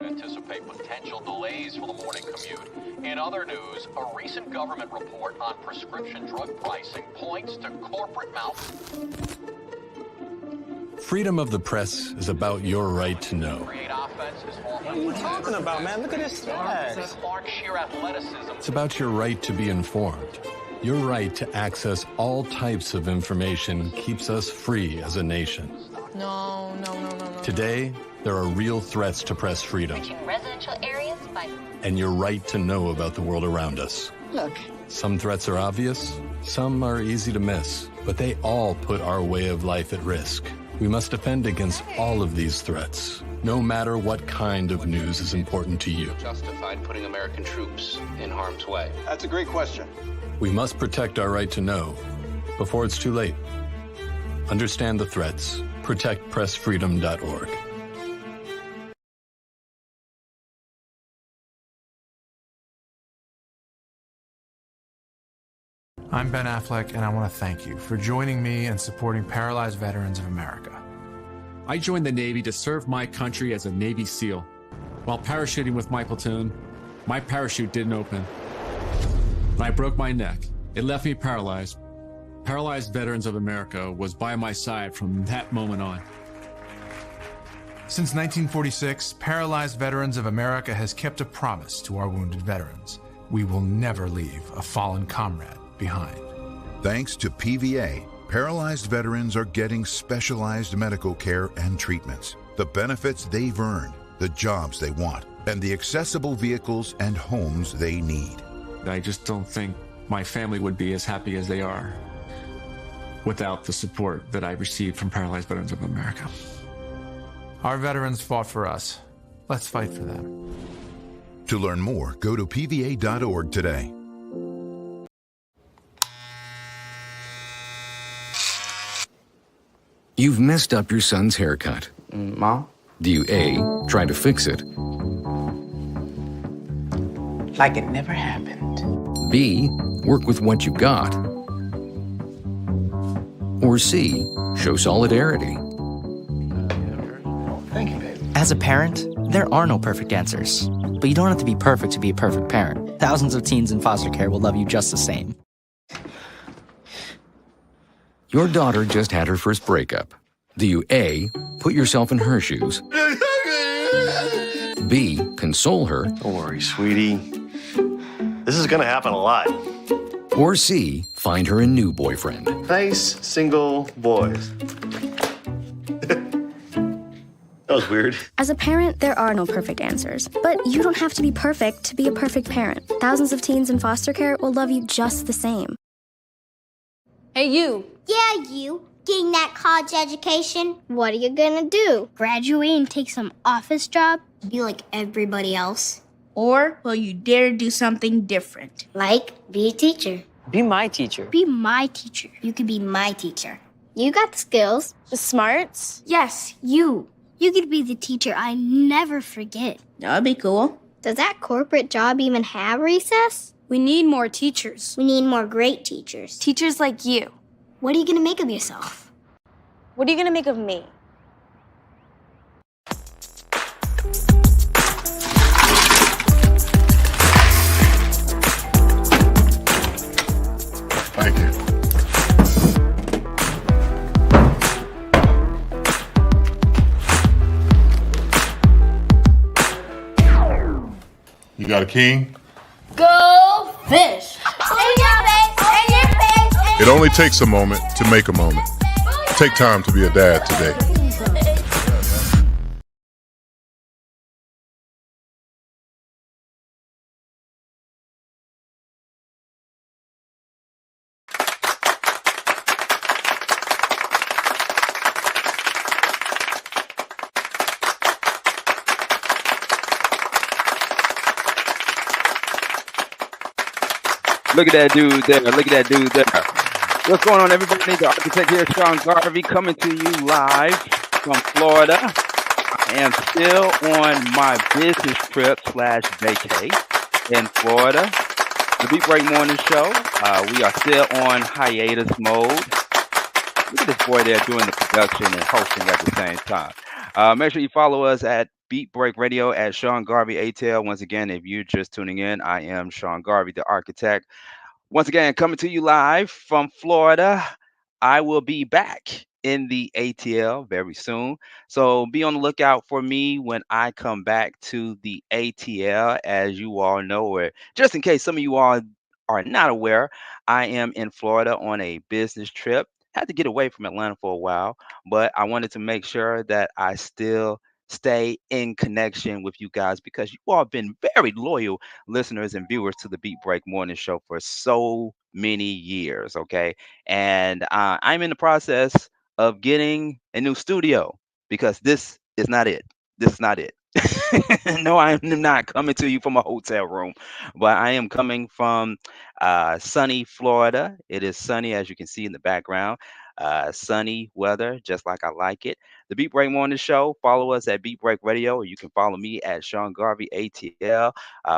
anticipate potential delays for the morning commute. In other news, a recent government report on prescription drug pricing points to corporate Freedom of the press is about your right to know. What are you talking about, man? Look at this stats. It's about your right to be informed. Your right to access all types of information keeps us free as a nation. No. Today, there are real threats to press freedom. Reaching residential areas by... And your right to know about the world around us. Look. Some threats are obvious, some are easy to miss, but they all put our way of life at risk. We must defend against all of these threats, no matter what kind of news is important to you. Justified putting American troops in harm's way? That's a great question. We must protect our right to know before it's too late. Understand the threats. ProtectPressFreedom.org. I'm Ben Affleck, and I want to thank you for joining me and supporting Paralyzed Veterans of America. I joined the Navy to serve my country as a Navy SEAL. While parachuting with my platoon, my parachute didn't open. And I broke my neck. It left me paralyzed. Paralyzed Veterans of America was by my side from that moment on. Since 1946, Paralyzed Veterans of America has kept a promise to our wounded veterans. We will never leave a fallen comrade behind. Thanks to PVA, paralyzed veterans are getting specialized medical care and treatments, the benefits they've earned, the jobs they want, and the accessible vehicles and homes they need. I just don't think my family would be as happy as they are without the support that I received from Paralyzed Veterans of America. Our veterans fought for us. Let's fight for them. To learn more, go to pva.org today. You've messed up your son's haircut. Mom? Do you A, try to fix it? Like it never happened. B, work with what you got? Or C, show solidarity? Thank you, baby. As a parent, there are no perfect answers. But you don't have to be perfect to be a perfect parent. Thousands of teens in foster care will love you just the same. Your daughter just had her first breakup. Do you A, put yourself in her shoes? B, console her? Don't worry, sweetie. This is gonna happen a lot. Or C, find her a new boyfriend? Nice, single boys. That was weird. As a parent, there are no perfect answers. But you don't have to be perfect to be a perfect parent. Thousands of teens in foster care will love you just the same. Hey, you. Yeah, you. Getting that college education. What are you gonna do? Graduate and take some office job? Be like everybody else? Or will you dare do something different? Like, be a teacher. Be my teacher. Be my teacher. You could be my teacher. You got the skills. The smarts? Yes, you. You could be the teacher I never forget. That'd be cool. Does that corporate job even have recess? We need more teachers. We need more great teachers. Teachers like you. What are you gonna make of yourself? What are you gonna make of me? Thank you. You got a key? Go fish! In your face! In your face! It only takes a moment to make a moment. Take time to be a dad today. Look at that dude there. Look at that dude there. What's going on, everybody? The architect here, Sean Garvey, coming to you live from Florida. I am still on my business trip / vacay in Florida. The Beat Break Morning Show. We are still on hiatus mode. Look at this boy there doing the production and hosting at the same time. Make sure you follow us at Beat Break Radio at Sean Garvey ATL. Once again, if you're just tuning in, I am Sean Garvey, the architect. Once again, coming to you live from Florida. I will be back in the ATL very soon. So be on the lookout for me when I come back to the ATL. As you all know, or just in case some of you all are not aware, I am in Florida on a business trip. Had to get away from Atlanta for a while, but I wanted to make sure that I still stay in connection with you guys because you all have been very loyal listeners and viewers to the Beat Break Morning Show for so many years. Okay. And I'm in the process of getting a new studio because this is not it. This is not it. No, I am not coming to you from a hotel room, but I am coming from sunny Florida. It is sunny, as you can see in the background. Sunny weather, just like I like it. The Beat Break Morning Show. Follow us at Beat Break Radio, or you can follow me at Sean Garvey ATL.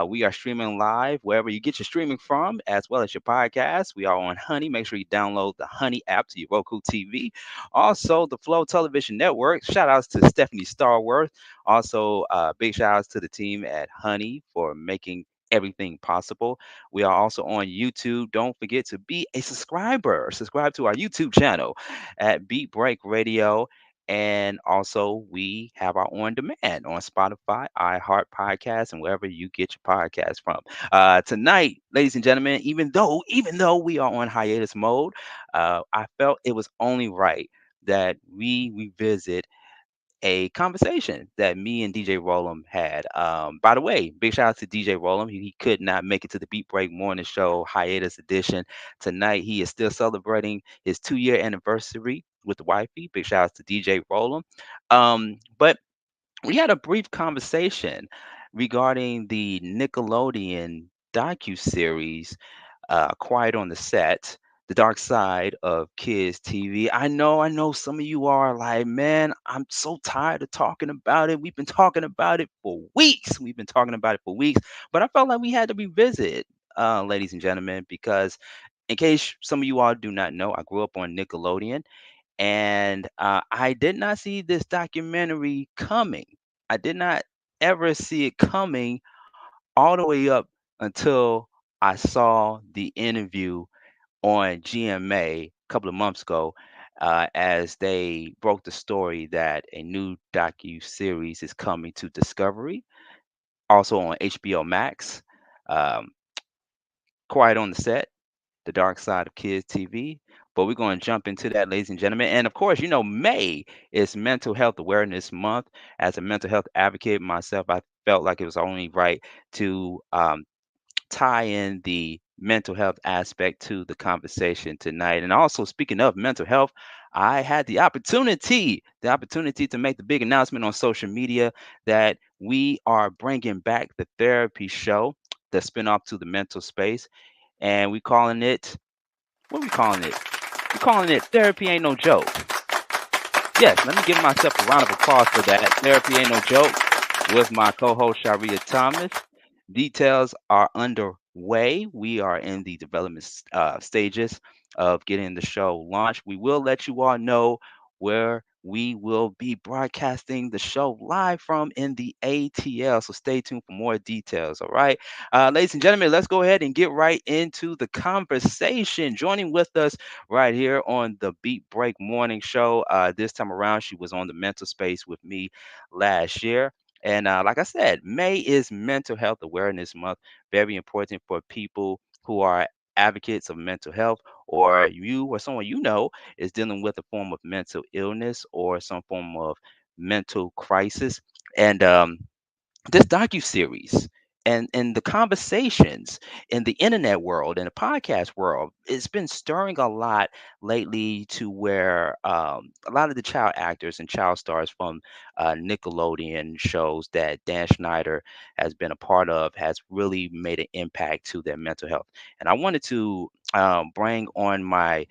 We are streaming live wherever you get your streaming from, as well as your podcast. We are on Honey. Make sure you download the Honey app to your Roku TV. Also, the Flow Television Network. Shout outs to Stephanie Starworth. Also, big shout outs to the team at Honey for making everything possible. We are also on YouTube. Don't forget to be a subscriber. Subscribe to our YouTube channel at Beat Break Radio. And also, we have our on demand on Spotify, iHeart Podcasts, and wherever you get your podcast from. Tonight, ladies and gentlemen, even though we are on hiatus mode, I felt it was only right that we revisit a conversation that me and DJ Rollum had. By the way, big shout out to DJ Rollum. He could not make it to the Beat Break Morning Show hiatus edition tonight. He is still celebrating his 2-year anniversary with the wifey. Big shout out to DJ Rollum. But we had a brief conversation regarding the Nickelodeon docuseries, Quiet on the Set, the dark side of kids TV. I know some of you are like, man, I'm so tired of talking about it. We've been talking about it for weeks. But I felt like we had to revisit, ladies and gentlemen, because in case some of you all do not know, I grew up on Nickelodeon, and I did not see this documentary coming. I did not ever see it coming all the way up until I saw the interview on GMA a couple of months ago, as they broke the story that a new docu series is coming to Discovery, also on HBO Max. Um, Quiet on the Set, the dark side of kids TV. But we're going to jump into that, ladies and gentlemen. And of course, May is Mental Health Awareness Month. As a mental health advocate myself, I felt like it was only right to tie in the mental health aspect to the conversation tonight. And also, speaking of mental health, I had the opportunity to make the big announcement on social media that we are bringing back the therapy show, the spinoff to the mental space, and we calling it. What are we calling it? We're calling it Therapy Ain't No Joke. Yes, let me give myself a round of applause for that. Therapy Ain't No Joke with my co-host Sharia Thomas. Details are underway. We are in the development stages of getting the show launched. We will let you all know where we will be broadcasting the show live from in the ATL. So stay tuned for more details. All right. Ladies and gentlemen, let's go ahead and get right into the conversation. Joining with us right here on the Beat Break Morning Show. This time around, she was on the mental space with me last year. And like I said, May is Mental Health Awareness Month. Very important for people who are advocates of mental health, or you or someone is dealing with a form of mental illness or some form of mental crisis. And this docuseries and the conversations in the internet world and the podcast world, it's been stirring a lot lately, to where a lot of the child actors and child stars from Nickelodeon shows that Dan Schneider has been a part of has really made an impact to their mental health. And I wanted to bring on my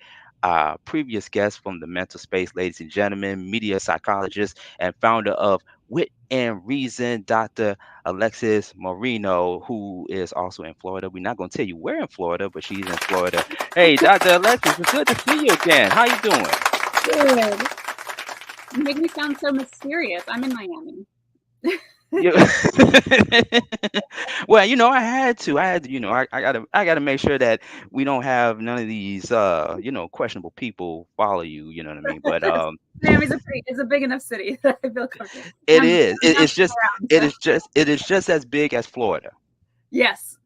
previous guest from the mental space, ladies and gentlemen, media psychologist and founder of Wit and Reason, Dr. Alexis Moreno, who is also in Florida. We're not going to tell you where in Florida, but she's in Florida. Hey, Dr. Alexis, it's good to see you again. How you doing? Good. You make me sound so mysterious. I'm in Miami. Well, I had to. I gotta make sure that we don't have none of these, questionable people follow you. You know what I mean? But Miami's it's a big enough city that I feel comfortable. it I'm is. It's just. around, It so. is just. It is just as big as Florida. Yes.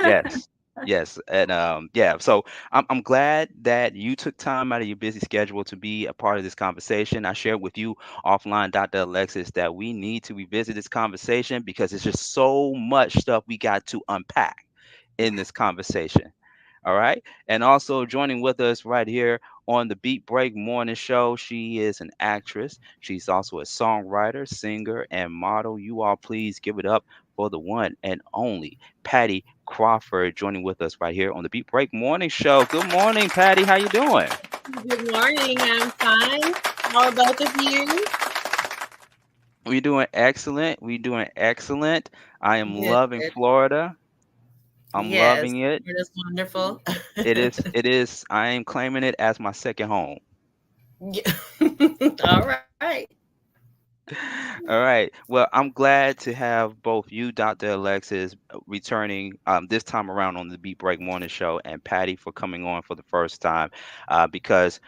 Yes. Yes. And yeah, so I'm glad that you took time out of your busy schedule to be a part of this conversation. I shared with you offline, Dr. Alexis, that we need to revisit this conversation because it's just so much stuff we got to unpack in this conversation. All right. And also joining with us right here on the Beat Break Morning Show, she is an actress. She's also a songwriter, singer, and model. You all please give it up for the one and only Pattie Crawford joining with us right here on the Beat Break Morning Show. Good morning, Pattie. How you doing? Good morning. I'm fine. How are both of you? We're doing excellent. We're doing excellent. I am Good. loving Florida. I'm Yes, loving it. it is wonderful. It is. It is. I am claiming it as my second home. All right. All right. Well, I'm glad to have both you, Dr. Alexis, returning this time around on the Beat Break Morning Show, and Pattie for coming on for the first time, because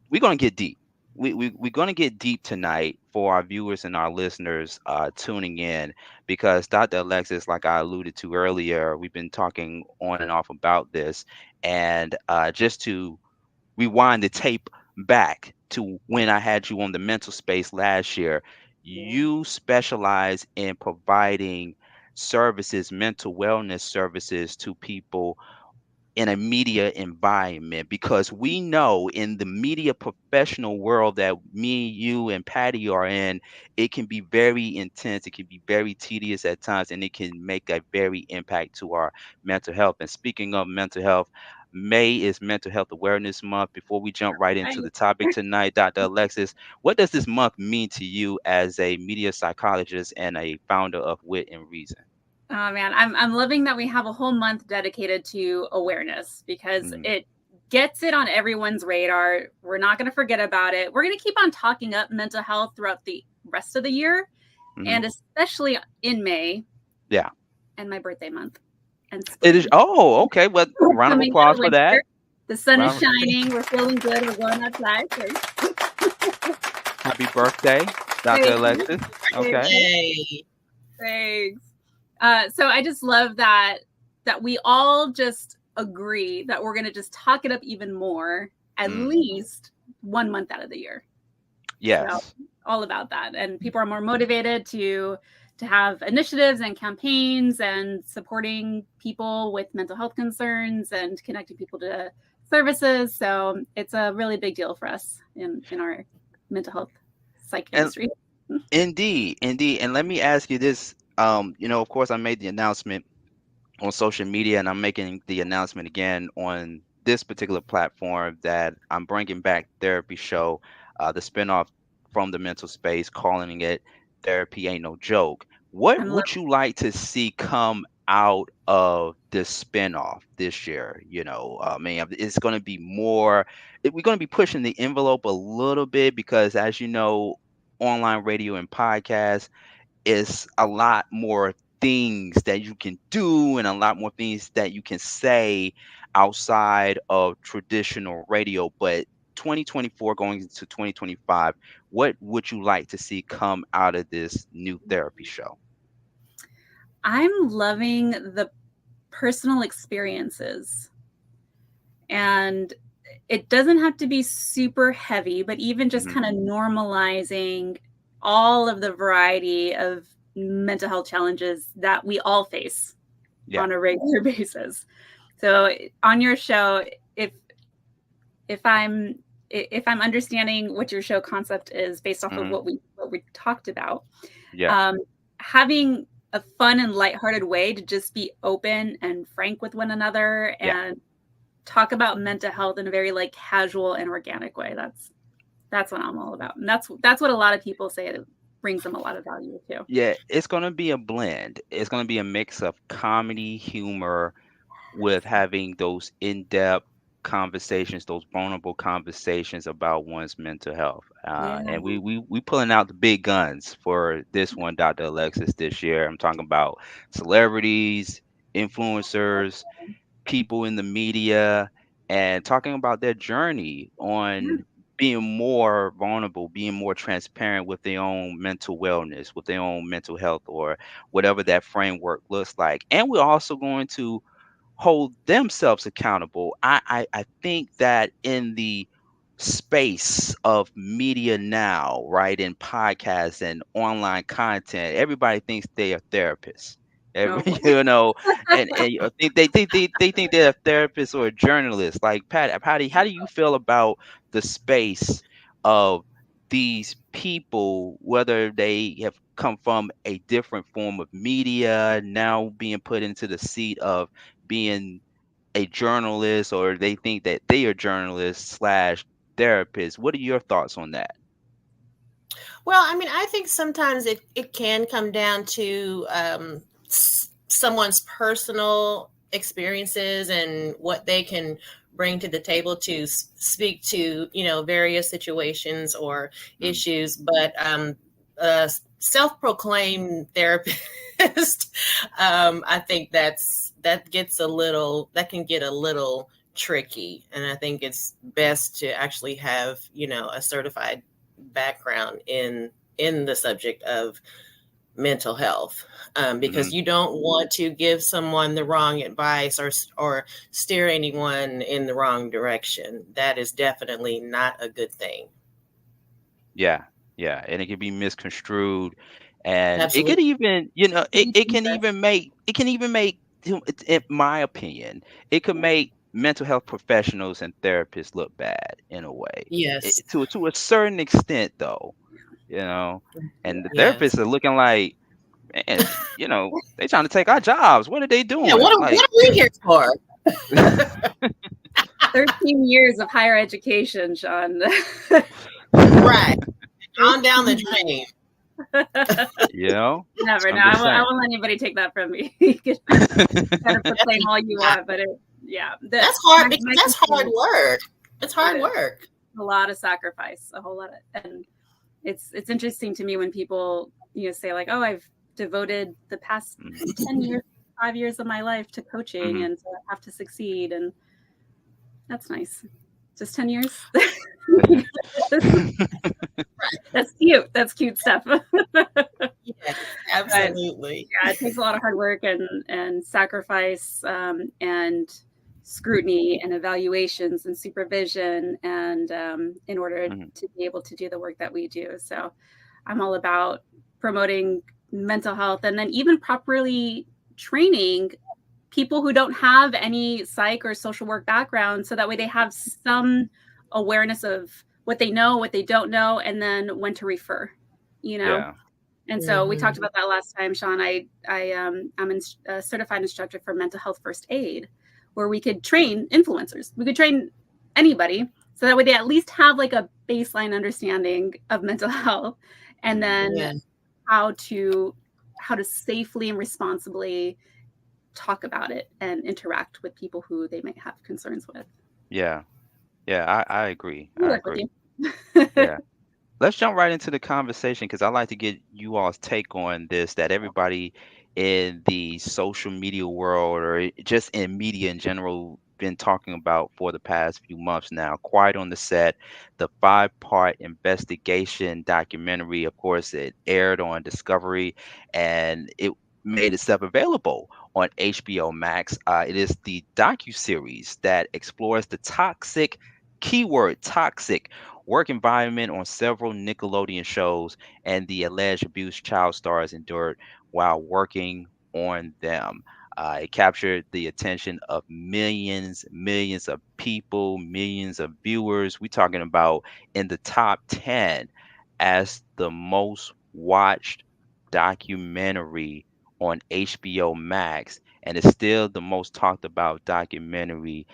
we're going to get deep. We're going to get deep tonight for our viewers and our listeners tuning in, because Dr. Alexis, like I alluded to earlier, we've been talking on and off about this. And just to rewind the tape back to when I had you on the mental space last year, you specialize in providing services, mental wellness services to people in a media environment, because we know in the media professional world that me, you, and Pattie are in, it can be very intense, it can be very tedious at times, and it can make a very impact to our mental health. And speaking of mental health, May is Mental Health Awareness Month. Before we jump right into the topic tonight, Dr. Alexis, what does this month mean to you as a media psychologist and a founder of Wit and Reason? Oh man, I'm loving that we have a whole month dedicated to awareness, because it gets it on everyone's radar. We're not going to forget about it. We're going to keep on talking up mental health throughout the rest of the year, and especially in May. Yeah. And my birthday month. And it is. Oh, okay. Well, round of applause for that. The sun is shining. We're feeling good. We're going outside. Happy birthday, Dr. Alexis. Okay. Thanks. So I just love that we all just agree that we're going to just talk it up even more, at least 1 month out of the year. Yes. So, all about that. And people are more motivated to have initiatives and campaigns and supporting people with mental health concerns and connecting people to services. So it's a really big deal for us in our mental health psych industry. Indeed. And let me ask you this. Of course, I made the announcement on social media, and I'm making the announcement again on this particular platform that I'm bringing back Therapy Show, the spinoff from the mental space, calling it Therapy Ain't No Joke. What would you like to see come out of this spinoff this year? It's going to be more, we're going to be pushing the envelope a little bit, because as you know, online radio and podcasts is a lot more things that you can do and a lot more things that you can say outside of traditional radio. But 2024 going into 2025, what would you like to see come out of this new therapy show? I'm loving the personal experiences, and it doesn't have to be super heavy, but even just kind of normalizing all of the variety of mental health challenges that we all face on a regular basis. So on your show, if I'm understanding what your show concept is based off of what we talked about, having a fun and lighthearted way to just be open and frank with one another and talk about mental health in a very casual and organic way. That's what I'm all about. And that's what a lot of people say it brings them a lot of value too. Yeah, it's going to be a blend. It's going to be a mix of comedy, humor, with having those in-depth conversations, those vulnerable conversations about one's mental health. Yeah. And we pulling out the big guns for this one, Dr. Alexis, this year. I'm talking about celebrities, influencers, people in the media, and talking about their journey on being more vulnerable, being more transparent with their own mental wellness, with their own mental health, or whatever that framework looks like. And we're also going to hold themselves accountable. I think that in the space of media now, right, in podcasts and online content, everybody thinks they are therapists. Oh, boy. And I think they think they're a therapist or a journalist. Like Patty, how do you feel about the space of these people, whether they have come from a different form of media, now being put into the seat of being a journalist, or they think that they are journalists slash therapists? What are your thoughts on that? Well, I mean, I think sometimes it can come down to someone's personal experiences and what they can bring to the table to speak to, various situations or issues. But a self-proclaimed therapist, I think that can get a little tricky. And I think it's best to actually have, a certified background in the subject of mental health, because you don't want to give someone the wrong advice or steer anyone in the wrong direction. That is definitely not a good thing. Yeah, and it can be misconstrued, and Absolutely. it could even, it can even make in my opinion, it could make mental health professionals and therapists look bad in a way. Yes. To a certain extent, though, and the Yes. therapists are looking like, man, they trying to take our jobs. What are they doing? Yeah, what are we here for? 13 years of higher education, Sean. Right. On down the drain. Never. No, I won't let anybody take that from me. You can kind of proclaim all you want, but that's hard. That's hard work. It's hard work. A lot of sacrifice, a whole lot of, and it's interesting to me when people say like, oh, I've devoted the past 10 years, 5 years of my life to coaching, and so I have to succeed, and that's nice. Just 10 years. That's cute. That's cute stuff. Yeah, absolutely. But, it takes a lot of hard work and sacrifice, and scrutiny and evaluations and supervision, and in order to be able to do the work that we do. So I'm all about promoting mental health, and then even properly training people who don't have any psych or social work background, so that way they have some awareness of what they know, what they don't know, and then when to refer, And so we talked about that last time, Sean. I'm a certified instructor for mental health first aid, where we could train influencers. We could train anybody, so that way they at least have like a baseline understanding of mental health, and then how to safely and responsibly talk about it and interact with people who they might have concerns with. I agree. Let's jump right into the conversation, because I like to get you all's take on this, that everybody in the social media world, or just in media in general, been talking about for the past few months now. Quiet on the Set, the 5-part investigation documentary. Of course, it aired on Discovery, and it made itself available on HBO Max. It is the docuseries that explores the toxic work environment on several Nickelodeon shows, and the alleged abuse child stars endured while working on them. It captured the attention of millions of people, millions of viewers. We're talking about in the top 10 as the most watched documentary on HBO Max, and it's still the most talked about documentary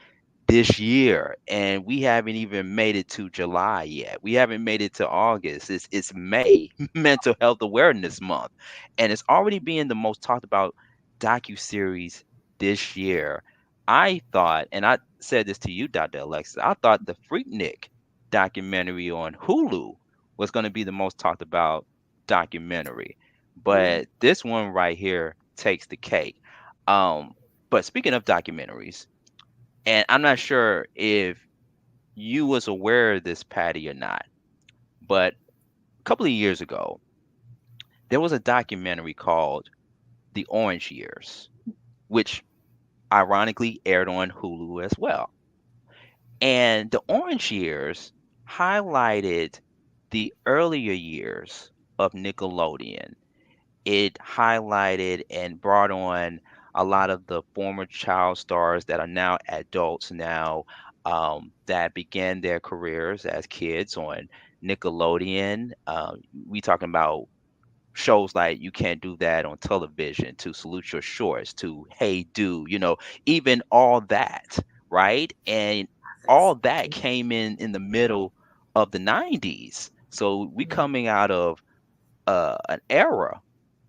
this year. And we haven't even made it to July yet. We haven't made it to August. It's May, Mental Health Awareness Month, and it's already being the most talked about docuseries this year. I thought, and I said this to you, Dr. Alexis, I thought the Freaknik documentary on Hulu was going to be the most talked about documentary, but this one right here takes the cake. But speaking of documentaries, and I'm not sure if you was aware of this, Patty, or not, but a couple of years ago, there was a documentary called The Orange Years, which ironically aired on Hulu as well. And The Orange Years highlighted the earlier years of Nickelodeon. It highlighted and brought on a lot of the former child stars that are now adults now, that began their careers as kids on Nickelodeon. We talking about shows like You Can't Do That on Television, to Salute Your Shorts, to Hey Do, even all that, right? And all that came in the middle of the 90s. So we coming out of an era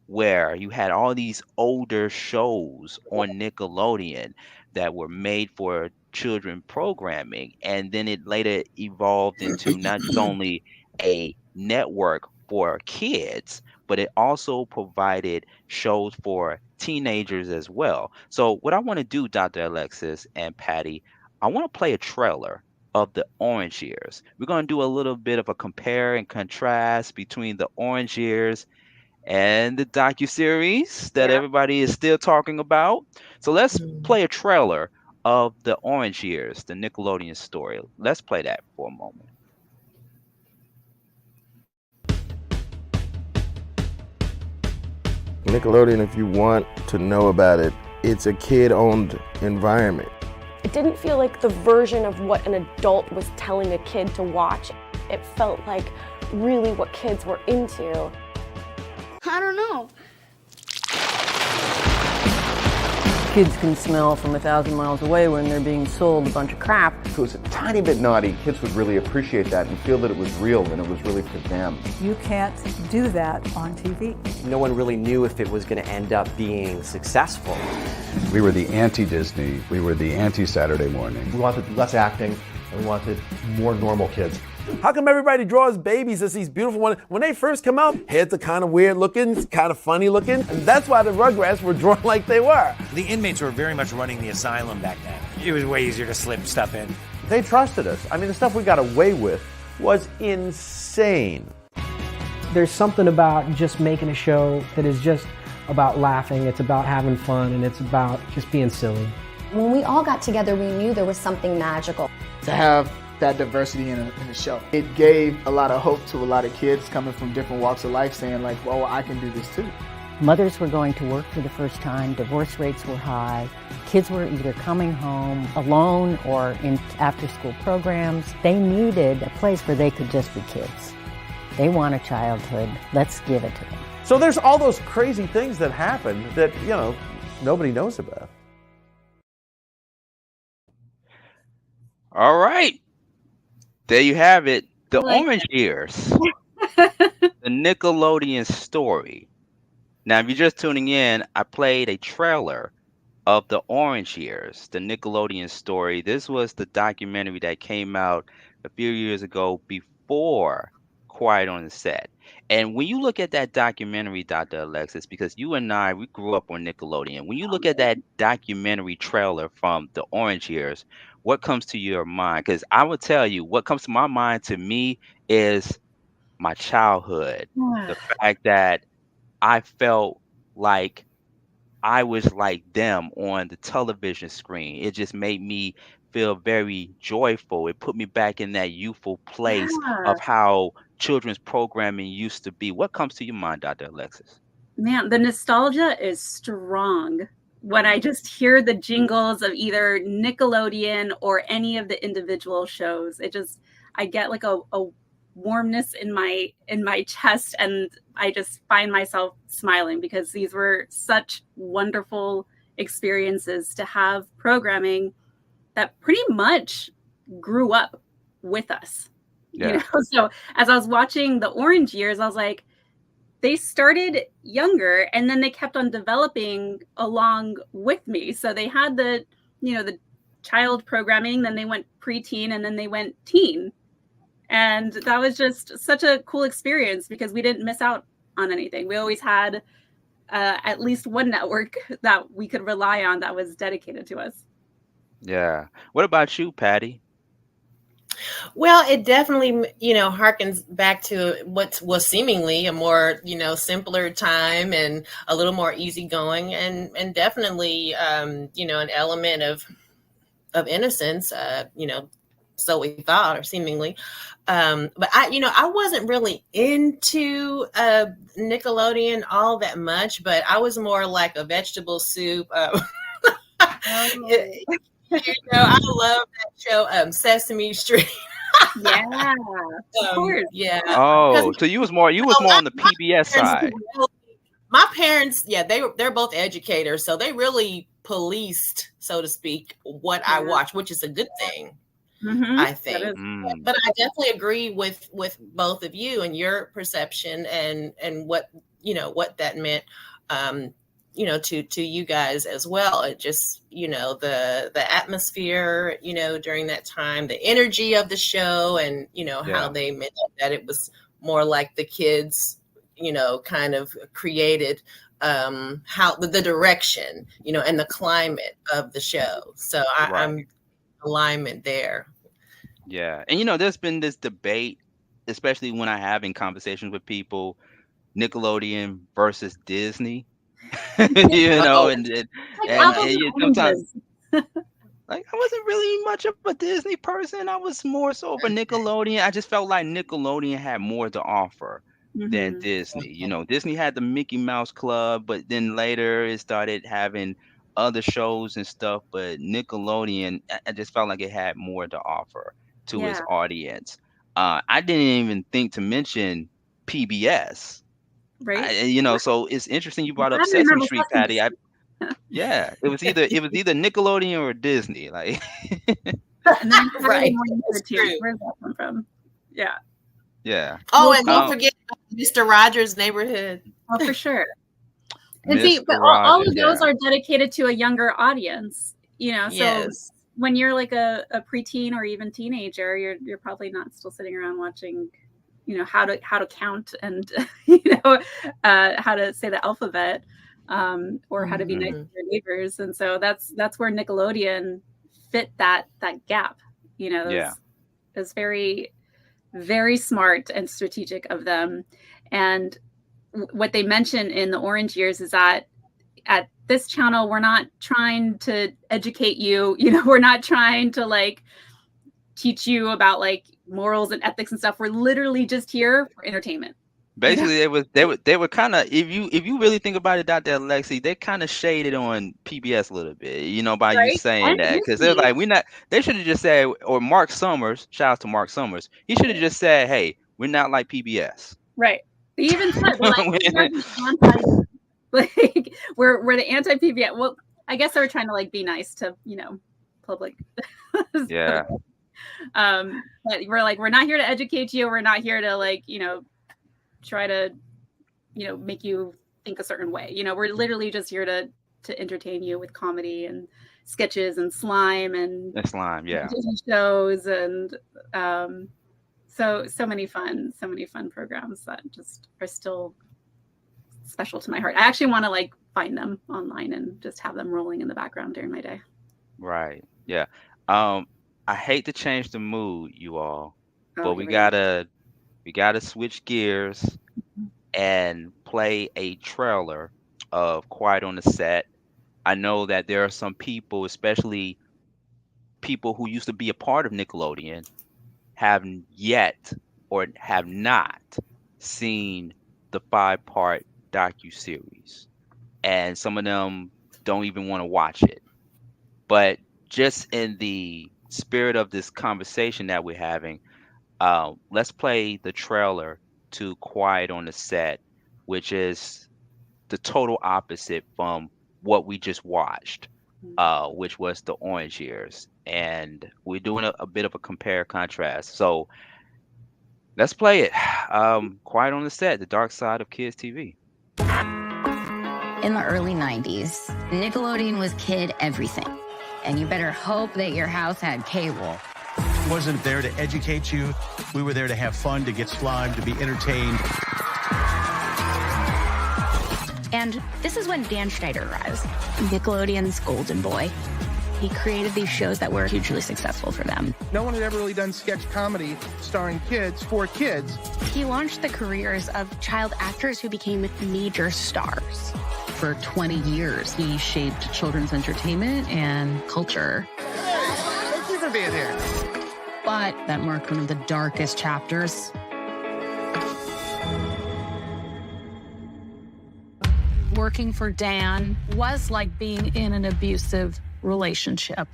where you had all these older shows on Nickelodeon that were made for children programming, and then it later evolved into not just only a network for kids, but it also provided shows for teenagers as well. So what I want to do, Dr. Alexis and Patty, I want to play a trailer of The Orange Years. We're going to do a little bit of a compare and contrast between The Orange Years and the docuseries that everybody is still talking about. So let's play a trailer of The Orange Years, the Nickelodeon story. Let's play that for a moment. Nickelodeon, if you want to know about it, it's a kid-owned environment. It didn't feel like the version of what an adult was telling a kid to watch. It felt like really what kids were into. I don't know. Kids can smell from 1,000 miles away when they're being sold a bunch of crap. If it was a tiny bit naughty, kids would really appreciate that and feel that it was real and it was really for them. You can't do that on TV. No one really knew if it was going to end up being successful. We were the anti-Disney. We were the anti-Saturday morning. We wanted less acting, and we wanted more normal kids. How come everybody draws babies as these beautiful ones? When they first come out, heads are kind of weird looking, kind of funny looking, and that's why the Rugrats were drawn like they were. The inmates were very much running the asylum back then. It was way easier to slip stuff in. They trusted us. I mean, the stuff we got away with was insane. There's something about just making a show that is just about laughing, it's about having fun, and it's about just being silly. When we all got together, we knew there was something magical. To have that diversity in a show. It gave a lot of hope to a lot of kids coming from different walks of life saying like, well, I can do this too. Mothers were going to work for the first time, divorce rates were high, kids were either coming home alone or in after-school programs. They needed a place where they could just be kids. They want a childhood, let's give it to them. So there's all those crazy things that happen that, nobody knows about. All right. There you have it. The Orange Years. The Nickelodeon story. Now, if you're just tuning in, I played a trailer of The Orange Years, the Nickelodeon story. This was the documentary that came out a few years ago before Quiet on the Set. And when you look at that documentary, Dr. Alexis, because you and I, we grew up on Nickelodeon. When you look at that documentary trailer from The Orange Years, what comes to your mind? Because I will tell you, what comes to my mind, to me, is my childhood. The fact that I felt like I was like them on the television screen. It just made me feel very joyful. It put me back in that youthful place of how children's programming used to be. What comes to your mind, Dr. Alexis? Man, the nostalgia is strong. When I just hear the jingles of either Nickelodeon or any of the individual shows, I get like a warmness in my chest, and I just find myself smiling because these were such wonderful experiences to have programming that pretty much grew up with us. Yeah. So as I was watching The Orange Years, I was like, they started younger and then they kept on developing along with me. So they had the the child programming, then they went preteen, and then they went teen. And that was just such a cool experience because we didn't miss out on anything. We always had at least one network that we could rely on that was dedicated to us. Yeah. What about you, Pattie? Well, it definitely, harkens back to what was seemingly a more, simpler time and a little more easygoing, and definitely, an element of innocence, so we thought, or seemingly. But I wasn't really into Nickelodeon all that much, but I was more like a vegetable soup. I love that show, Sesame Street. Yeah, of course. Yeah. Oh, so you was more on the PBS side. My parents, they're both educators, so they really policed, so to speak, what I watch, which is a good thing, I think. But I definitely agree with both of you and your perception and what that meant. To you guys as well. It just, the atmosphere, during that time, the energy of the show, and, how they mentioned that it was more like the kids, kind of created how the direction, and the climate of the show. So I'm alignment there. Yeah. And, there's been this debate, especially when I have in conversations with people, Nickelodeon versus Disney. And sometimes like I wasn't really much of a Disney person. I was more so of a Nickelodeon. I just felt like Nickelodeon had more to offer than Disney. Disney had the Mickey Mouse Club, but then later it started having other shows and stuff. But Nickelodeon, I just felt like it had more to offer to its audience. I didn't even think to mention PBS. Right. So it's interesting you brought up Sesame Street, Pattie. It was either Nickelodeon or Disney, like. Right. Where's that come from? Yeah. Yeah. Oh, and don't forget Mr. Rogers' Neighborhood. Oh, for sure. And see, but all of those are dedicated to a younger audience. So when you're like a preteen or even teenager, you're probably not still sitting around watching. How to count and how to say the alphabet, or how to be nice to your neighbors, and so that's where Nickelodeon fit that gap. It was very, very smart and strategic of them. And what they mention in the Orange Years is that at this channel, we're not trying to educate you. We're not trying to like teach you about like morals and ethics and stuff. We're literally just here for entertainment. Basically, they were kind of, if you really think about it, Dr. Alexi, they kind of shaded on PBS a little bit, by you saying that, because they're like, they should have just said, or Mark Summers, shout out to Mark Summers, he should have just said, hey, we're not like PBS. Right. They even said like we're the anti-PBS. Well, I guess they were trying to like be nice to public. Yeah. But we're not here to educate you. We're not here to like, try to, make you think a certain way. We're literally just here to entertain you with comedy and sketches and slime and Disney shows and so many fun programs that just are still special to my heart. I actually want to like find them online and just have them rolling in the background during my day. Right. Yeah. I hate to change the mood, you all, but we gotta switch gears and play a trailer of Quiet on the Set. I know that there are some people, especially people who used to be a part of Nickelodeon, haven't yet or have not seen the 5-part docuseries, and some of them don't even want to watch it. But just in the spirit of this conversation that we're having, let's play the trailer to Quiet on the Set, which is the total opposite from what we just watched, which was the Orange Years. And we're doing a bit of a compare contrast. So let's play it. Quiet on the Set, the dark side of kids TV. In the early 90s, Nickelodeon was kid everything. and you better hope that your house had cable. Wasn't there to educate you. We were there to have fun, to get slimed, to be entertained. And this is when Dan Schneider arrives, Nickelodeon's golden boy. He created these shows that were hugely successful for them. No one had ever really done sketch comedy starring kids for kids. He launched the careers of child actors who became major stars. For 20 years, he shaped children's entertainment and culture. Thank you for being here. But that marked one of the darkest chapters. Working for Dan was like being in an abusive relationship.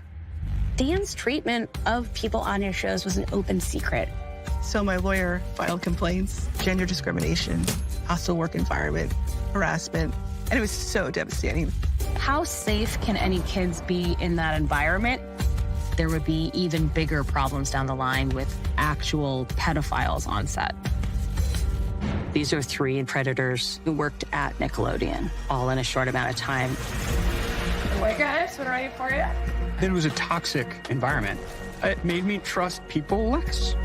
Dan's treatment of people on his shows was an open secret. So my lawyer filed complaints, gender discrimination, hostile work environment, harassment, and it was so devastating. How safe can any kids be in that environment? There would be even bigger problems down the line with actual pedophiles on set. These are 3 predators who worked at Nickelodeon, all in a short amount of time. Hey guys, what are you for you? It was a toxic environment. It made me trust people less.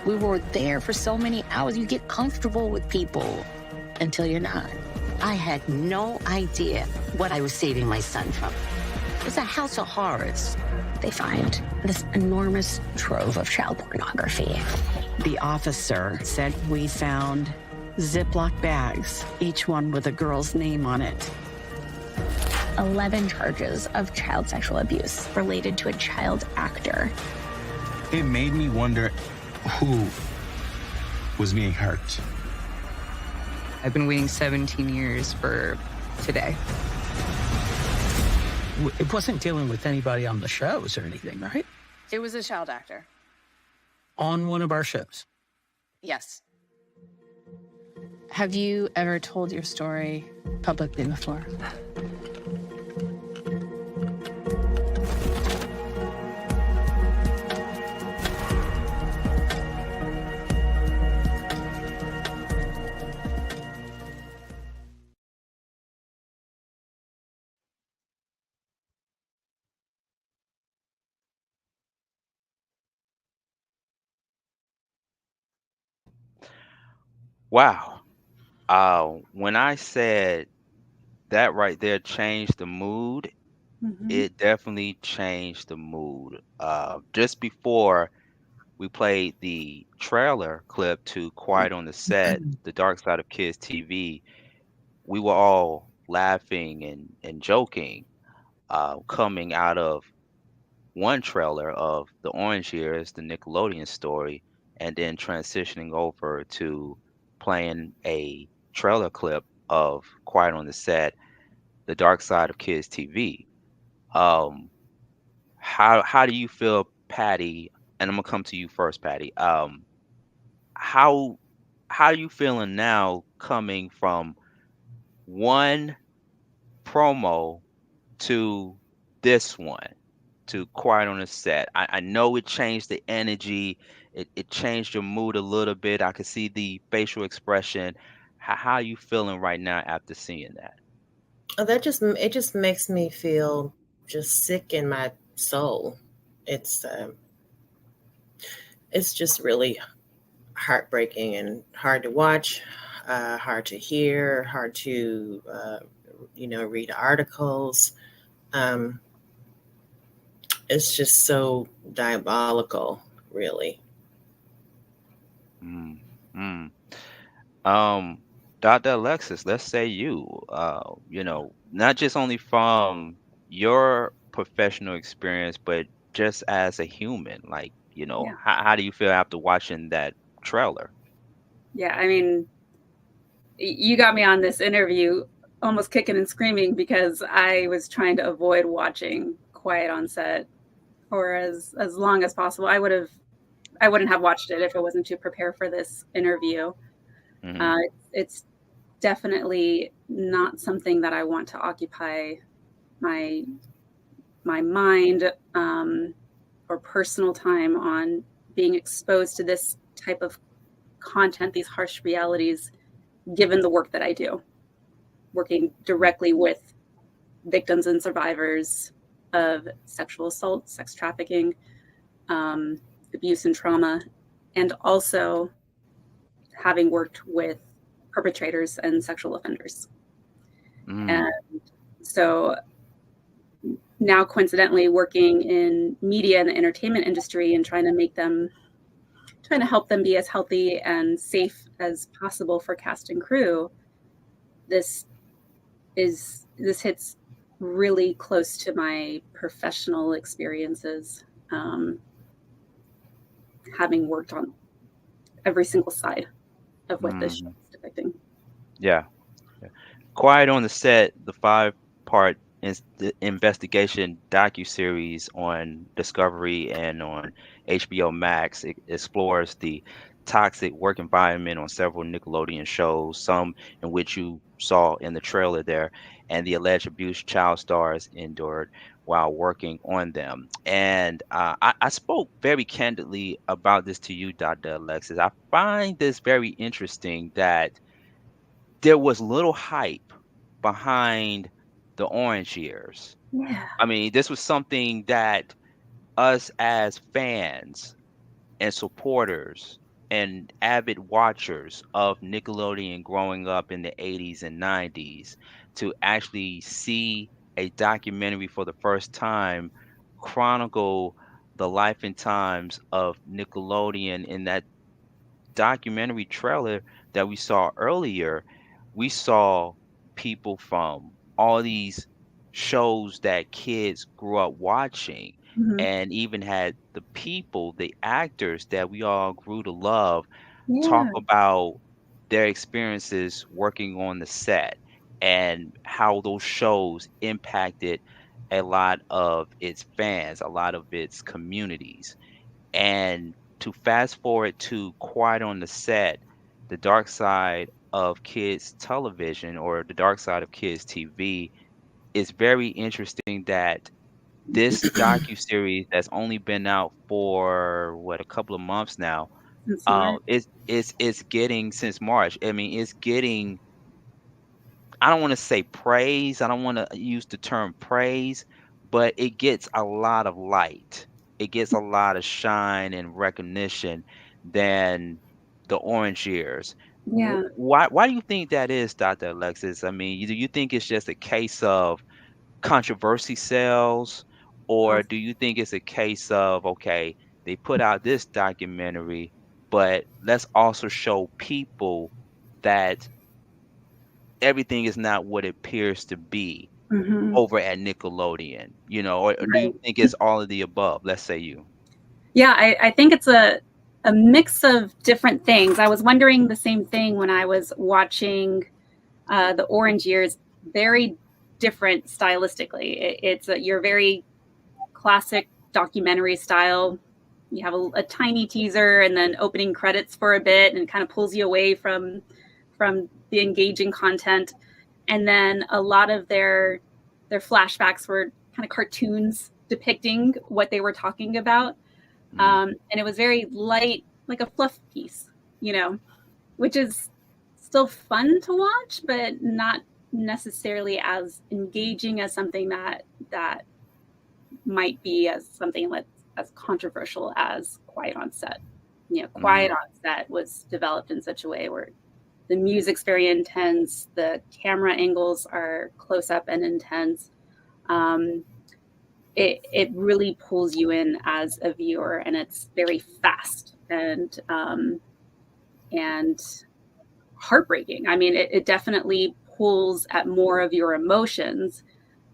We were there for so many hours. You get comfortable with people until you're not. I had no idea what I was saving my son from. It's a house of horrors. They find this enormous trove of child pornography. The officer said we found Ziploc bags, each one with a girl's name on it. 11 charges of child sexual abuse related to a child actor. It made me wonder who was being hurt. I've been waiting 17 years for today. It wasn't dealing with anybody on the shows or anything, right? It was a child actor. On one of our shows. Yes. Have you ever told your story publicly before? Wow. When I said that right there changed the mood, it definitely changed the mood. Just before we played the trailer clip to Quiet on the Set, The Dark Side of Kids TV, we were all laughing and joking, coming out of one trailer of The Orange Years, the Nickelodeon story, and then transitioning over to playing a trailer clip of Quiet on the Set, The Dark Side of Kids TV. How do you feel, Patty? And I'm gonna come to you first, Patty. How are you feeling now, coming from one promo to this one, to Quiet on the Set? I know it changed the energy. It changed your mood a little bit. I could see the facial expression. How are you feeling right now after seeing that? Oh, it just makes me feel just sick in my soul. It's just really heartbreaking and hard to watch, hard to hear, hard to read articles. It's just so diabolical, really. Dr. Alexis, let's say not just only from your professional experience, but just as a human, how do you feel after watching that trailer? Yeah, I mean, you got me on this interview almost kicking and screaming because I was trying to avoid watching Quiet on Set for as long as possible. I wouldn't have watched it if it wasn't to prepare for this interview. It's definitely not something that I want to occupy my mind or personal time on, being exposed to this type of content, these harsh realities, given the work that I do, working directly with victims and survivors of sexual assault, sex trafficking, abuse and trauma, and also having worked with perpetrators and sexual offenders. And so now coincidentally working in media and the entertainment industry and trying to help them be as healthy and safe as possible for cast and crew, this hits really close to my professional experiences, having worked on every single side of what this show is depicting. Yeah. Quiet on the Set, the 5-part investigation docuseries on Discovery and on HBO Max. It explores the toxic work environment on several Nickelodeon shows, some in which you saw in the trailer there, and the alleged abuse child stars endured while working on them. And I spoke very candidly about this to you, Dr. Alexis. I find this very interesting that there was little hype behind the Orange Years. Yeah. I mean, this was something that us as fans and supporters and avid watchers of Nickelodeon growing up in the 80s and 90s to actually see a documentary for the first time chronicle the life and times of Nickelodeon. In that documentary trailer that we saw earlier, we saw people from all these shows that kids grew up watching, and even had the people, the actors that we all grew to love, talk about their experiences working on the set and how those shows impacted a lot of its fans, a lot of its communities. And to fast forward to Quiet on the Set, the dark side of kids television, or the dark side of kids TV, is very interesting that this docuseries that's only been out for a couple of months now, it's getting, since March, I mean, it's getting, I don't want to say praise, I don't want to use the term praise, but it gets a lot of light. It gets a lot of shine and recognition than the Orange Years. Yeah. Why do you think that is, Dr. Alexis? I mean, do you think it's just a case of controversy sells, or do you think it's a case of, okay, they put out this documentary, but let's also show people that everything is not what it appears to be over at Nickelodeon, or do you think it's all of the above? Let's say you. Yeah, I think it's a mix of different things. I was wondering the same thing when I was watching the Orange Years. Very different stylistically. It's your very classic documentary style. You have a tiny teaser and then opening credits for a bit, and it kind of pulls you away from the engaging content. And then a lot of their flashbacks were kind of cartoons depicting what they were talking about. And it was very light, like a fluff piece, which is still fun to watch, but not necessarily as engaging as something that might be as something as controversial as Quiet on Set. Quiet on Set was developed in such a way where the music's very intense, the camera angles are close up and intense. It really pulls you in as a viewer, and it's very fast and heartbreaking. I mean, it definitely pulls at more of your emotions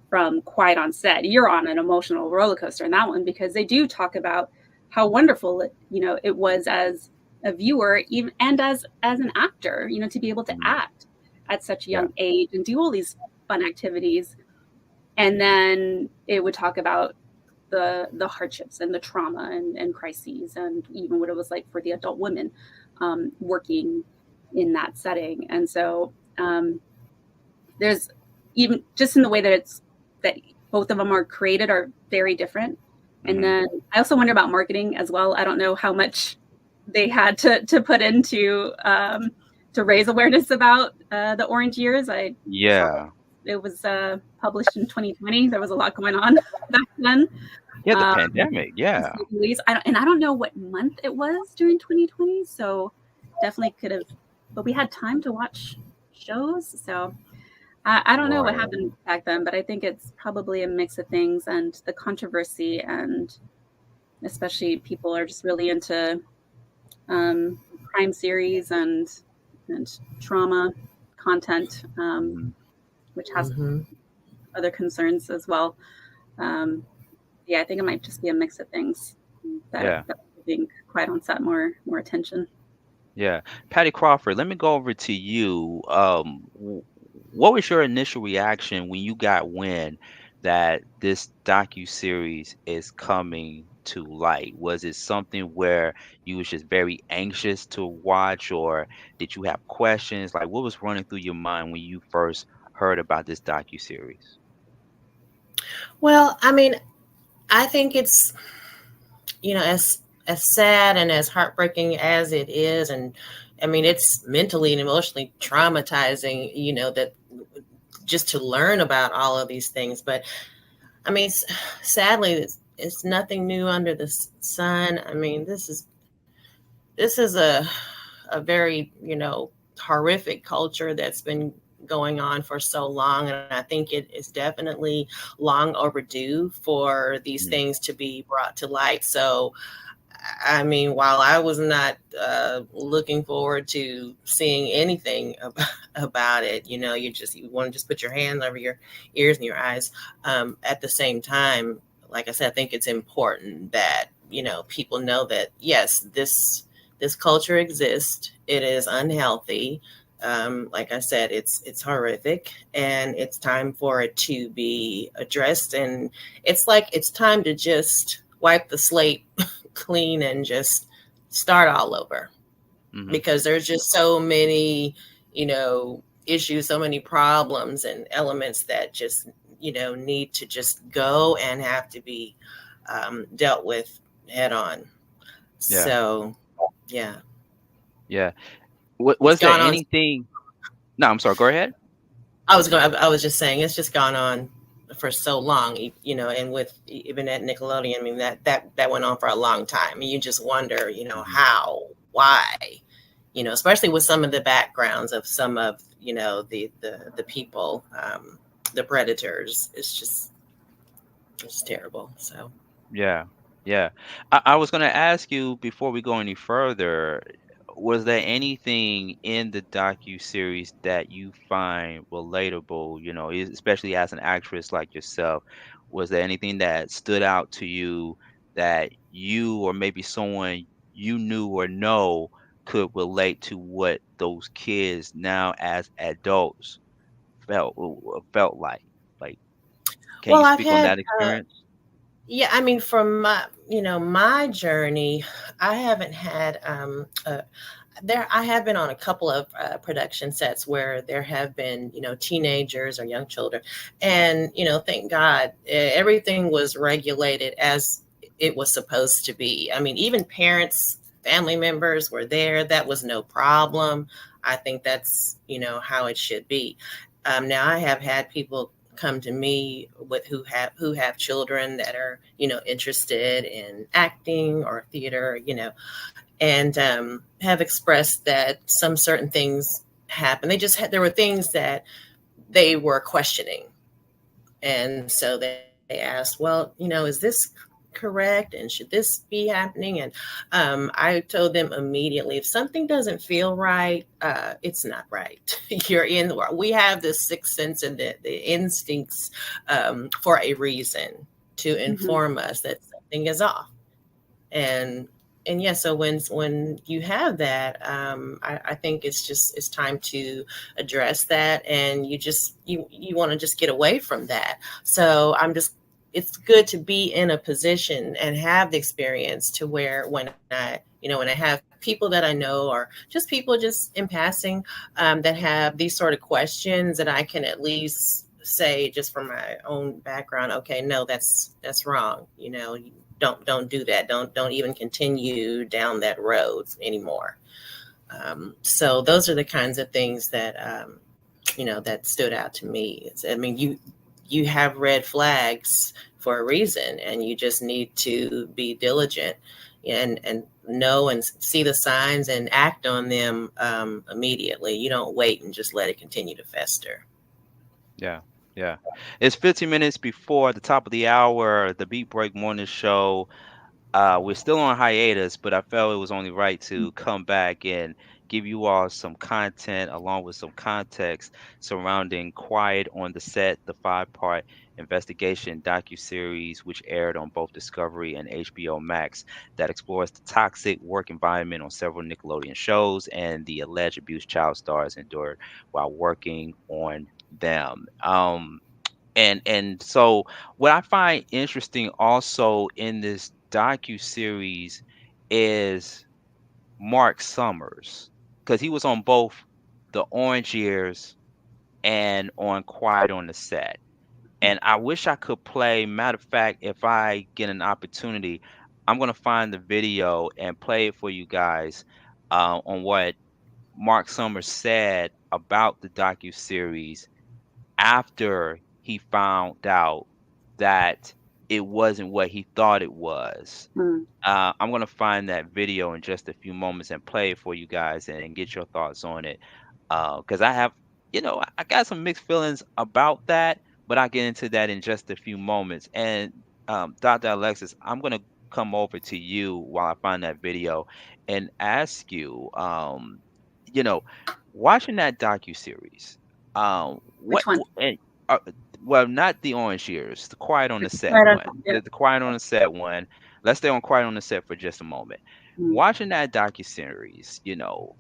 from Quiet on Set. You're on an emotional roller coaster in that one, because they do talk about how wonderful it was as a viewer, even and as an actor, to be able to act at such a young age and do all these fun activities. And then it would talk about the hardships and the trauma and crises, and even what it was like for the adult women working in that setting. And so there's, even just in the way that both of them are created, are very different. And then I also wonder about marketing as well. I don't know how much they had to put into to raise awareness about the Orange Years. It It was published in 2020. There was a lot going on back then. Yeah, the pandemic. Yeah. I don't know what month it was during 2020. So definitely could have, but we had time to watch shows. So I don't know what happened back then, but I think it's probably a mix of things and the controversy, and especially people are just really into crime series and trauma content, which has other concerns as well. I think it might just be a mix of things that being quite on set more attention. Yeah. Pattie Crawford, let me go over to you. What was your initial reaction when you got wind that this docuseries is coming to light? Was it something where you was just very anxious to watch, or did you have questions? Like, what was running through your mind when you first heard about this docuseries? Well, I mean, I think it's, as sad and as heartbreaking as it is, and I mean, it's mentally and emotionally traumatizing, that just to learn about all of these things. But I mean, sadly, it's nothing new under the sun. I mean, this is a very, horrific culture that's been going on for so long. And I think it is definitely long overdue for these things to be brought to light. So, I mean, while I was not looking forward to seeing anything about it, you want to just put your hand over your ears and your eyes. At the same time, like I said, I think it's important that, people know that, yes, this culture exists. It is unhealthy. Like I said, it's horrific, and it's time for it to be addressed. And it's like, it's time to just wipe the slate clean and just start all over, because there's just so many, issues, so many problems and elements that just, need to just go and have to be dealt with head on. Yeah. So, yeah. Yeah. Was there anything? No, I'm sorry. Go ahead. I was just saying, it's just gone on for so long, and with even at Nickelodeon, I mean, that went on for a long time. I mean, you just wonder, how, why, especially with some of the backgrounds of some of, the people, the predators. It's terrible. So. Yeah. Yeah. I was going to ask you before we go any further, was there anything in the docuseries that you find relatable, especially as an actress like yourself? Was there anything that stood out to you that you or maybe someone you knew or know could relate to what those kids now as adults felt like? Like, can you speak on that experience? Yeah, I mean, from my, my journey, I haven't had I have been on a couple of production sets where there have been, teenagers or young children, and thank God everything was regulated as it was supposed to be. I mean, even parents, family members were there. That was no problem. I think that's how it should be. Now I have had people come to me with who have children that are interested in acting or theater, and have expressed that some certain things happen. There were things that they were questioning, and so they asked, well, is this correct, and should this be happening? And I told them immediately, if something doesn't feel right, it's not right. We have the sixth sense and the instincts for a reason to inform us that something is off. And yeah, so when you have that, I think it's time to address that, and you want to just get away from that. So it's good to be in a position and have the experience to where when I have people that I know, or just people just in passing that have these sort of questions, that I can at least say, just from my own background, okay, no, that's wrong. Don't do that. Don't even continue down that road anymore. So those are the kinds of things that that stood out to me. I mean, you have red flags for a reason, and you just need to be diligent and know and see the signs and act on them immediately. You don't wait and just let it continue to fester. Yeah, yeah. It's 15 minutes before the top of the hour, the Beat Break Morning Show. We're still on hiatus, but I felt it was only right to come back and give you all some content along with some context surrounding Quiet on the Set, the 5-part investigation docuseries, which aired on both Discovery and HBO Max, that explores the toxic work environment on several Nickelodeon shows and the alleged abuse child stars endured while working on them. And so what I find interesting also in this docu-series is Mark Summers, because he was on both the Orange Years and on Quiet on the Set. And I wish I could play. Matter of fact, if I get an opportunity, I'm gonna find the video and play it for you guys on what Mark Summers said about the docu-series after he found out that it wasn't what he thought it was. I'm going to find that video in just a few moments and play it for you guys and get your thoughts on it. Because I have, I got some mixed feelings about that, but I'll get into that in just a few moments. And Dr. Alexis, I'm going to come over to you while I find that video and ask you, watching that docu-series, Which one? well, not the Orange Years, the Quiet on the Set Right on, one. yeah. The Quiet on the Set one. Let's stay on Quiet on the Set for just a moment. Watching that docuseries,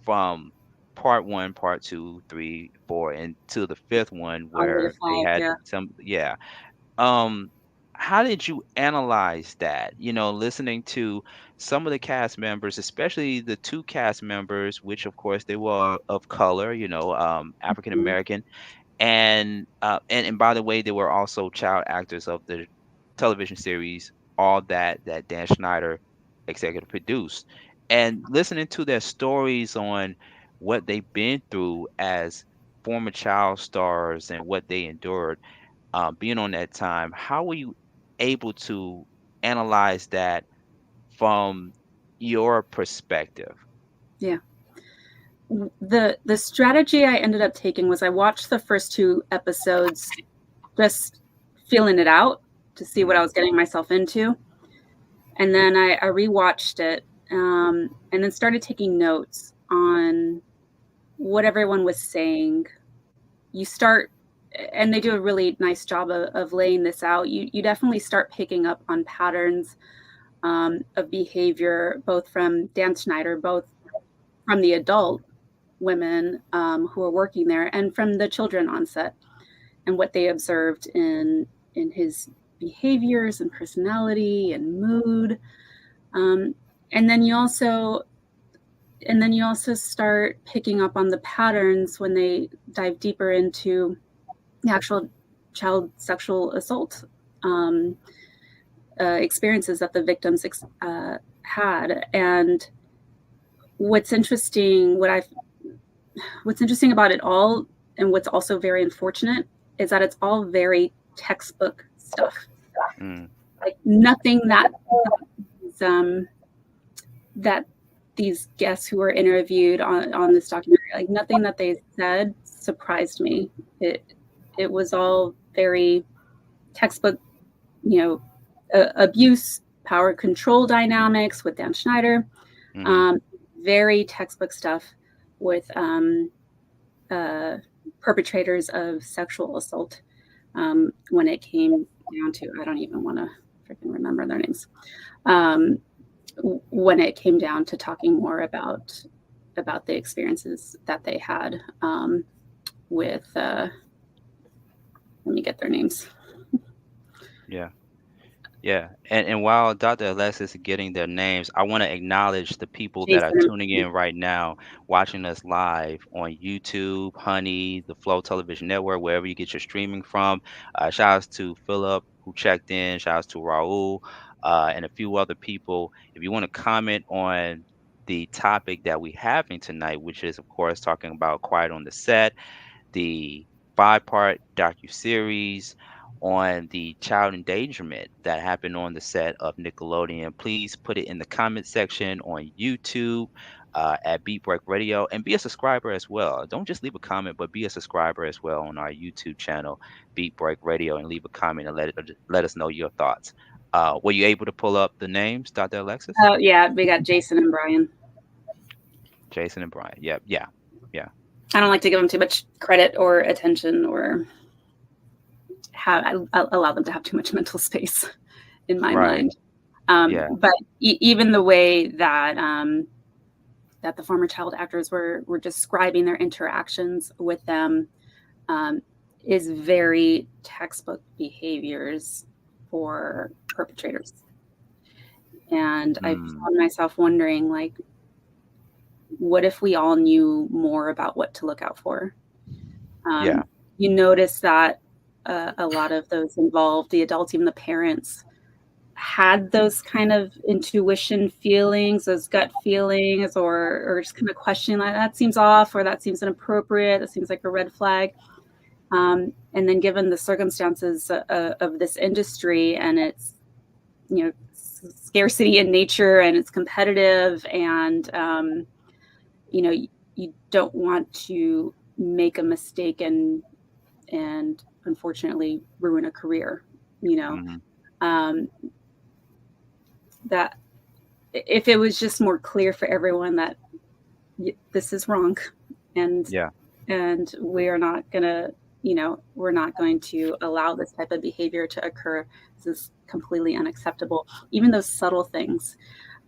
from part 1, part 2, 3, 4, and to the 5th one where they had some, how did you analyze that? Listening to some of the cast members, especially the 2 cast members, which of course they were of color, African American, and by the way, they were also child actors of the television series All that Dan Schneider executive produced. And listening to their stories on what they've been through as former child stars and what they endured, being on that time, how were you able to analyze that from your perspective? Yeah. The strategy I ended up taking was I watched the first 2 episodes just feeling it out to see what I was getting myself into. And then I rewatched it and then started taking notes on what everyone was saying. You start, and they do a really nice job of laying this out. You definitely start picking up on patterns of behavior, both from Dan Schneider, both from the adult women who are working there and from the children on set, and what they observed in his behaviors and personality and mood. And then you also start picking up on the patterns when they dive deeper into the actual child sexual assault experiences that the victims had. And what's interesting about it all, and what's also very unfortunate, is that it's all very textbook stuff. Like nothing that these guests who were interviewed on this documentary, like nothing that they said surprised me. It was all very textbook, abuse, power control dynamics with Dan Schneider, very textbook stuff with perpetrators of sexual assault. When it came down to, I don't even want to freaking remember their names. When it came down to talking more about the experiences that they had with, let me get their names. Yeah. And while Dr. Alexis is getting their names, I want to acknowledge the people that are tuning in right now, watching us live on YouTube, Honey, the Flow Television Network, wherever you get your streaming from. Shout outs to Philip who checked in. Shout outs to Raul and a few other people. If you want to comment on the topic that we're having tonight, which is, of course, talking about Quiet on the Set, the 5-part docuseries on the child endangerment that happened on the set of Nickelodeon. Please put it in the comment section on YouTube at Beat Break Radio, and be a subscriber as well. Don't just leave a comment, but be a subscriber as well on our YouTube channel, Beat Break Radio, and leave a comment and let us know your thoughts. Were you able to pull up the names, Dr. Alexis? Oh, yeah, we got Jason and Brian. Jason and Brian. Yeah. I don't like to give them too much credit or attention or allow them to have too much mental space in my mind. But even the way that that the former child actors were describing their interactions with them is very textbook behaviors for perpetrators. And I found myself wondering, like, what if we all knew more about what to look out for? You notice that a lot of those involved, the adults, even the parents, had those kind of intuition feelings, those gut feelings, or just kind of questioning, like, that seems off, or that seems inappropriate, that seems like a red flag. And then given the circumstances of this industry and its, scarcity in nature, and it's competitive, and you don't want to make a mistake and unfortunately ruin a career, that if it was just more clear for everyone that this is wrong, and we are not gonna, we're not going to allow this type of behavior to occur. This is completely unacceptable. Even those subtle things,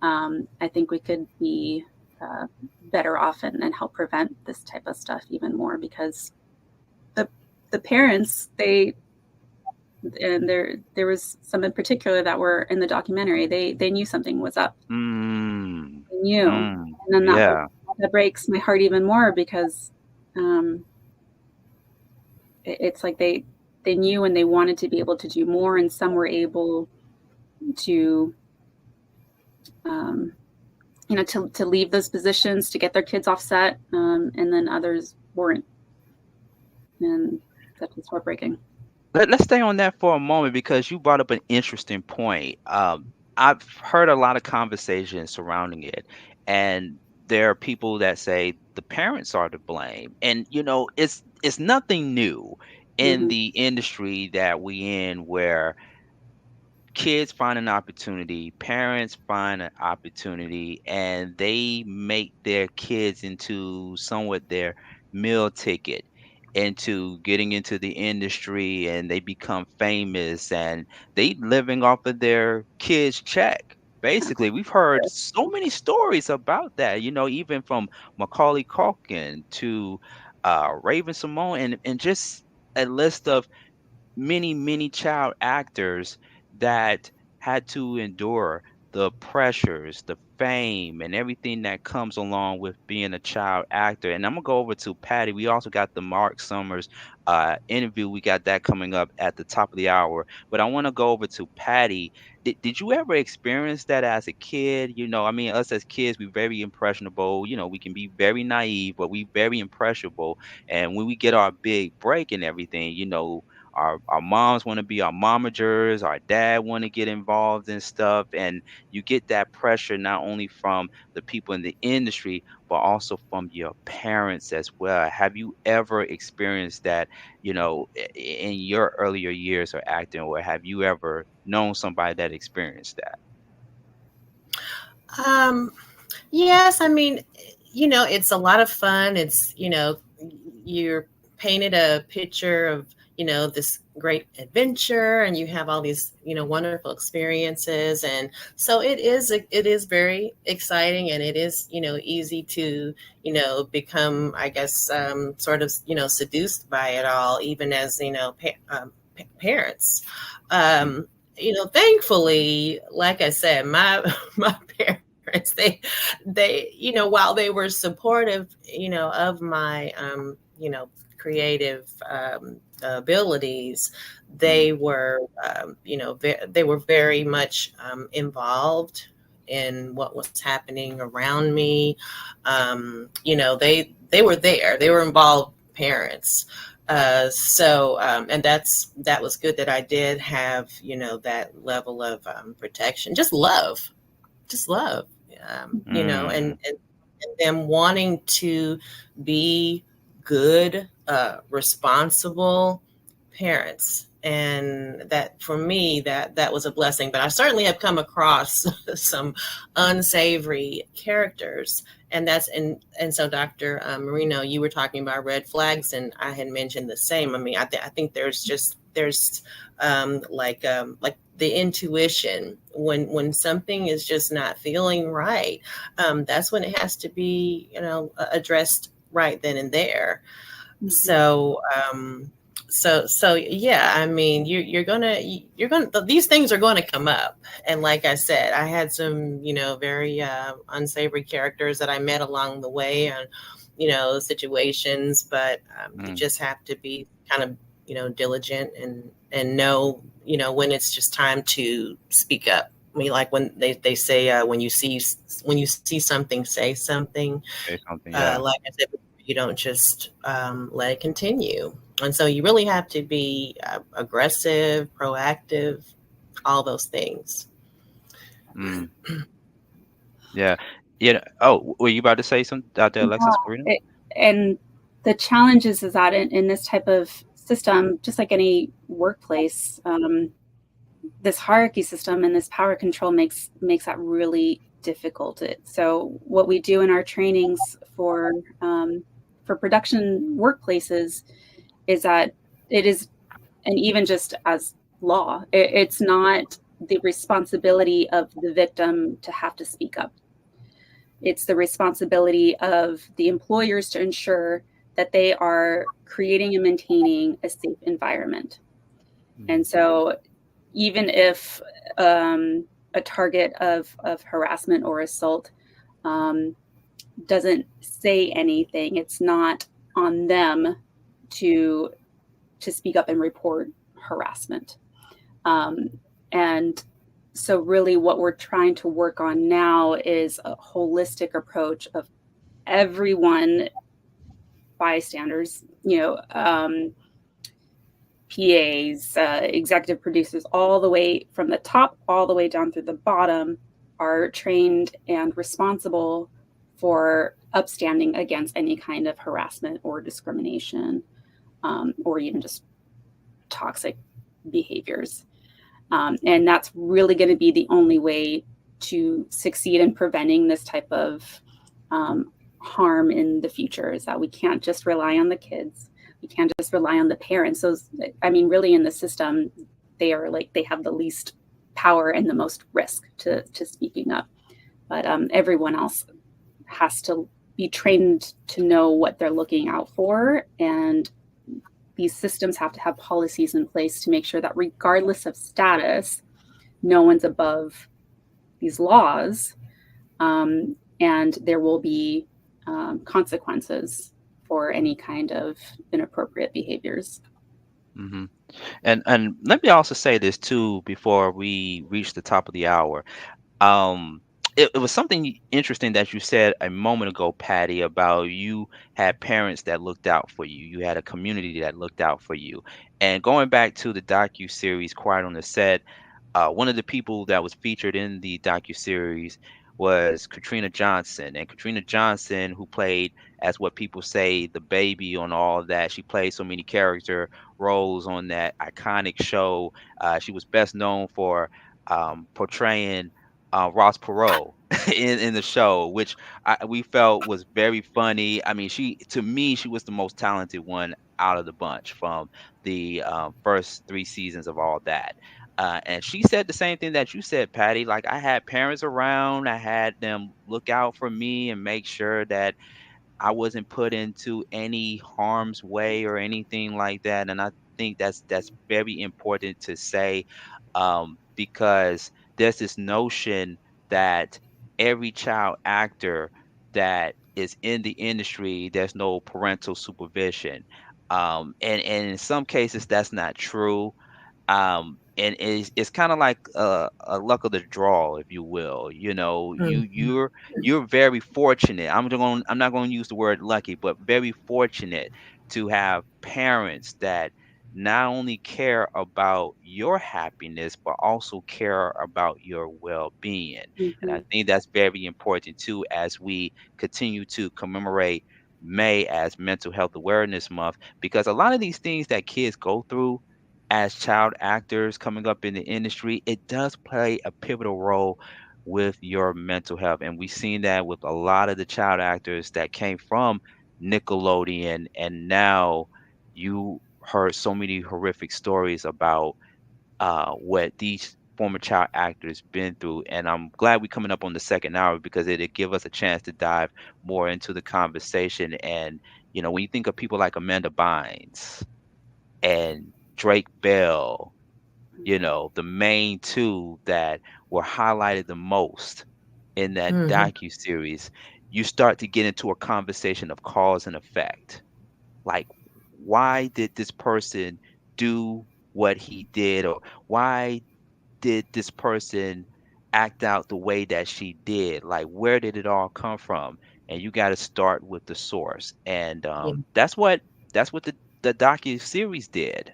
I think we could be better off and help prevent this type of stuff even more, because the parents, there was some in particular that were in the documentary. They knew something was up. They knew, and then that breaks my heart even more, because it's like they knew, and they wanted to be able to do more, and some were able to to leave those positions to get their kids off set, and then others weren't, and that was heartbreaking. Let's stay on that for a moment, because you brought up an interesting point. I've heard a lot of conversations surrounding it, and there are people that say the parents are to blame, and it's nothing new in the industry that we in, where kids find an opportunity, parents find an opportunity, and they make their kids into somewhat their meal ticket into getting into the industry, and they become famous, and they living off of their kids' check. Basically, we've heard so many stories about that, even from Macaulay Culkin to Raven Simone, and just a list of many child actors that had to endure the pressures, the fame, and everything that comes along with being a child actor. And I'm gonna go over to Pattie. We also got the Mark Summers interview. We got that coming up at the top of the hour. But I want to go over to Pattie. Did you ever experience that as a kid? Us as kids, we're very impressionable. We can be very naive, but we very impressionable. And when we get our big break and everything, our moms want to be our momagers, our dad want to get involved in stuff, and you get that pressure not only from the people in the industry, but also from your parents as well. Have you ever experienced that, in your earlier years of acting, or have you ever known somebody that experienced that? Yes, it's a lot of fun. It's, you're painted a picture of, this great adventure, and you have all these, wonderful experiences. And so it is very exciting, and it is, easy to, become, I guess, sort of, seduced by it all, even as, parents. Thankfully, like I said, my parents, they, while they were supportive, of my, creative abilities, they were, they were very much involved in what was happening around me. They were there. They were involved parents. And that was good that I did have, that level of protection, just love, and them wanting to be good, responsible parents. And that for me, that was a blessing. But I certainly have come across some unsavory characters. And so Dr. Moreno, you were talking about red flags, and I had mentioned the same. I mean, I think there's like the intuition when something is just not feeling right. That's when it has to be, addressed right then and there. So yeah, I mean, you're gonna these things are going to come up. And like I said, I had some, very unsavory characters that I met along the way, and situations, but you just have to be kind of, diligent and know, when it's just time to speak up. I mean, like when they say, when you see something, say something. Say something, yeah. Like I said, you don't just let it continue. And so you really have to be aggressive, proactive, all those things. Yeah. Oh, were you about to say something out there, Alexis Moreno? And the challenge is that in this type of system, just like any workplace, this hierarchy system and this power control makes that really difficult. So what we do in our trainings for production workplaces is that it is, and even just as law, it's not the responsibility of the victim to have to speak up. It's the responsibility of the employers to ensure that they are creating and maintaining a safe environment. And so even if a target of harassment or assault doesn't say anything, it's not on them to speak up and report harassment. And so really what we're trying to work on now is a holistic approach of everyone, bystanders, PAs, executive producers, all the way from the top, all the way down through the bottom, are trained and responsible for upstanding against any kind of harassment or discrimination, or even just toxic behaviors. And that's really going to be the only way to succeed in preventing this type of harm in the future, is that we can't just rely on the kids. We can't just rely on the parents. So, I mean, really in the system, they have the least power and the most risk to speaking up. But everyone else has to be trained to know what they're looking out for. And these systems have to have policies in place to make sure that regardless of status, no one's above these laws. And there will be consequences for any kind of inappropriate behaviors. Mm-hmm. And let me also say this too before we reach the top of the hour. It was something interesting that you said a moment ago, Pattie, about you had parents that looked out for you. You had a community that looked out for you. And going back to the docuseries Quiet on the Set, one of the people that was featured in the docuseries was Katrina Johnson. And Katrina Johnson, who played, as what people say, the baby on all of that. She played so many character roles on that iconic show. She was best known for portraying Ross Perot in the show, which we felt was very funny. I mean, to me, she was the most talented one out of the bunch from the first 3 seasons of all that. And she said the same thing that you said, Pattie. Like, I had parents around, I had them look out for me and make sure that I wasn't put into any harm's way or anything like that. And I think that's very important to say, because there's this notion that every child actor that is in the industry, there's no parental supervision. And in some cases, that's not true. and it's kind of like a luck of the draw, if you will. You know, you're very fortunate. I'm not going to use the word lucky, but very fortunate to have parents that not only care about your happiness but also care about your well-being. And I think that's very important too, as we continue to commemorate May as Mental Health Awareness Month, because a lot of these things that kids go through as child actors coming up in the industry, it does play a pivotal role with your mental health. And we've seen that with a lot of the child actors that came from Nickelodeon. And now you heard so many horrific stories about what these former child actors been through. And I'm glad we're coming up on the second hour because it'll give us a chance to dive more into the conversation. And, you know, when you think of people like Amanda Bynes and Drake Bell, you know, the main two that were highlighted the most in that docuseries, you start to get into a conversation of cause and effect. Like, why did this person do what he did? Or why did this person act out the way that she did? Like, where did it all come from? And you got to start with the source. And that's what the docu series did.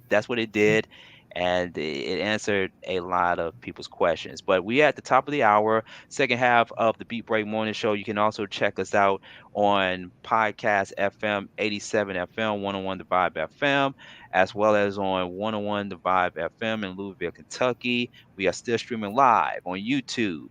That's what it did, and it answered a lot of people's questions. But we at the top of the hour, second half of the Beat Break Morning Show. You can also check us out on Podcast FM 87 FM, 101 The Vibe FM, as well as on 101 The Vibe FM in Louisville, Kentucky. We are still streaming live on YouTube,